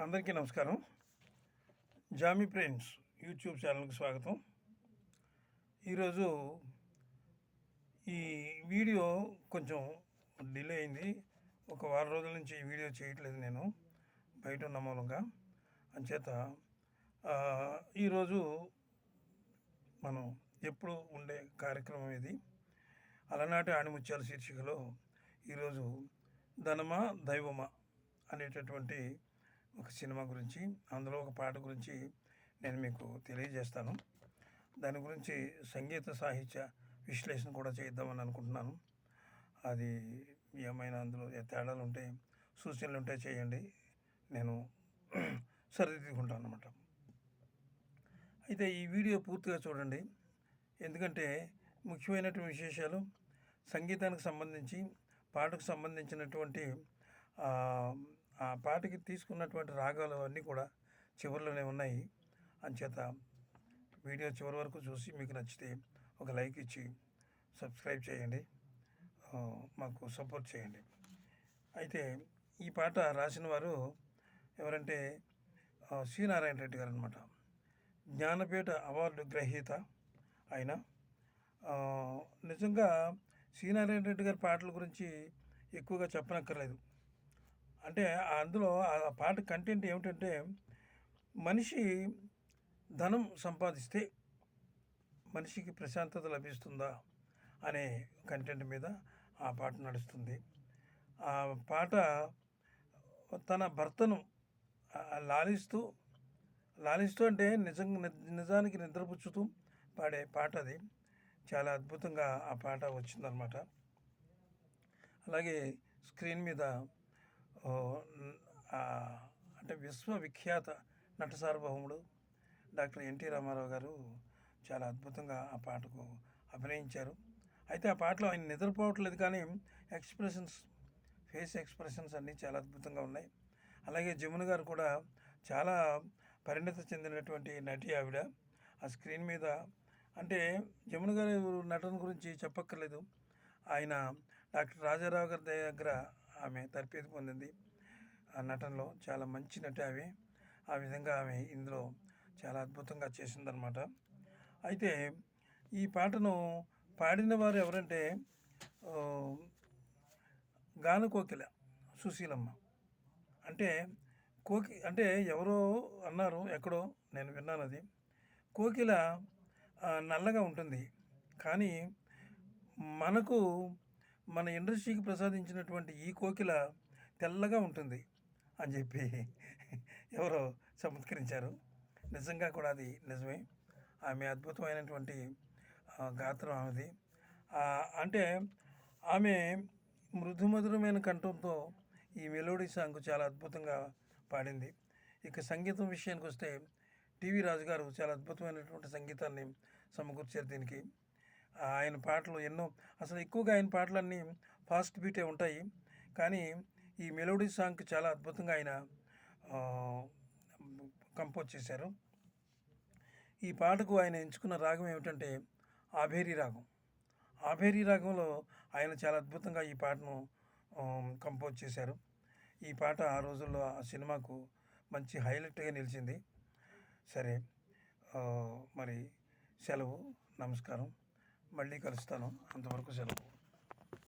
అందరికీ నమస్కారం. Jamie friends YouTube ఛానల్కి స్వాగతం. ఈరోజు ఈ వీడియో కొంచెం డిలే అయింది. ఒక వారం రోజుల నుంచి ఈ వీడియో చేయట్లేదు, నేను బయట ఉన్న మూలంగా. అంచేత ఈరోజు మనం ఎప్పుడు ఉండే కార్యక్రమం ఇది. అలనాటి ఆణిముత్యాల శీర్షికలో ఈరోజు ధనమా దైవమా అనేటటువంటి ఒక సినిమా గురించి, అందులో ఒక పాట గురించి నేను మీకు తెలియజేస్తాను. దాని గురించి సంగీత సాహిత్య విశ్లేషణ కూడా చేద్దామని అనుకుంటున్నాను. అది ఏమైనా అందులో తేడాలు ఉంటే, సూచనలు ఉంటే చేయండి, నేను సరిదిద్దుకుంటాను అన్నమాట. అయితే ఈ వీడియో పూర్తిగా చూడండి, ఎందుకంటే ముఖ్యమైనటువంటి విశేషాలు, సంగీతానికి సంబంధించి, పాటకు సంబంధించినటువంటి ఆ పాటకి తీసుకున్నటువంటి రాగాలు అన్నీ కూడా చివరిలోనే ఉన్నాయి. అంచేత వీడియో చివరి వరకు చూసి మీకు నచ్చితే ఒక లైక్ ఇచ్చి సబ్స్క్రైబ్ చేయండి, మాకు సపోర్ట్ చేయండి. అయితే ఈ పాట రాసిన వారు ఎవరంటే సి నారాయణ రెడ్డి గారు అనమాట. జ్ఞానపీఠ అవార్డు గ్రహీత ఆయన. నిజంగా సి నారాయణ రెడ్డి గారి పాటల గురించి ఎక్కువగా చెప్పనక్కర్లేదు. అంటే అందులో ఆ పాట కంటెంట్ ఏమిటంటే, మనిషి ధనం సంపాదిస్తే మనిషికి ప్రశాంతత లభిస్తుందా అనే కంటెంట్ మీద ఆ పాట నడుస్తుంది. ఆ పాట తన భర్తను లాలిస్తూ అంటే నిజానికి నిద్రపుచ్చుతూ పాడే పాట అది. చాలా అద్భుతంగా ఆ పాట వచ్చిందనమాట. అలాగే స్క్రీన్ మీద అంటే విశ్వవిఖ్యాత నట సార్వభౌముడు డాక్టర్ ఎన్టీ రామారావు గారు చాలా అద్భుతంగా ఆ పాటకు అభినయించారు. అయితే ఆ పాటలో ఆయన నిద్రపోవట్లేదు, కానీ ఫేస్ ఎక్స్ప్రెషన్స్ అన్నీ చాలా అద్భుతంగా ఉన్నాయి. అలాగే జమున గారు కూడా చాలా పరిణతి చెందినటువంటి నటి ఆవిడ. ఆ స్క్రీన్ మీద అంటే జమున గారి నటన గురించి చెప్పక్కర్లేదు. ఆయన డాక్టర్ రాజారావు గారి దగ్గర ఆమె తరబేతి పొందింది. ఆ నటనలో చాలా మంచి నటి ఆమె. ఆ విధంగా ఆమె ఇందులో చాలా అద్భుతంగా చేసిందనమాట. అయితే ఈ పాటను పాడిన వారు ఎవరంటే గాన కోకిల సుశీలమ్మ. అంటే ఎవరో అన్నారు ఎక్కడో, నేను విన్నాను అది. కోకిల నల్లగా ఉంటుంది, కానీ మన ఇండస్ట్రీకి ప్రసాదించినటువంటి ఈ కోకిల తెల్లగా ఉంటుంది అని చెప్పి ఎవరో చమత్కరించారు. నిజంగా కూడా అది నిజమే. ఆమె అద్భుతమైనటువంటి గాత్రం ఆమెది. అంటే ఆమె మృదుమధురమైన కంఠంతో ఈ మెలోడీ సాంగ్ చాలా అద్భుతంగా పాడింది. ఇక సంగీతం విషయానికి వస్తే టీవీ రాజు గారు చాలా అద్భుతమైనటువంటి సంగీతాన్ని సమకూర్చారు దీనికి. ఆయన పాటలు ఎన్నో, అసలు ఎక్కువగా ఆయన పాటలన్నీ ఫాస్ట్ బీటే ఉంటాయి, కానీ ఈ మెలోడీ సాంగ్కి చాలా అద్భుతంగా ఆయన కంపోజ్ చేశారు. ఈ పాటకు ఆయన ఎంచుకున్న రాగం ఏమిటంటే ఆభేరీ రాగం. ఆభేరీ రాగంలో ఆయన చాలా అద్భుతంగా ఈ పాటను కంపోజ్ చేశారు. ఈ పాట ఆ రోజుల్లో ఆ సినిమాకు మంచి హైలైట్గా నిలిచింది. సరే, మరి సెలవు, నమస్కారం. మళ్ళీ కలుస్తాను. అంతవరకు సెలవు.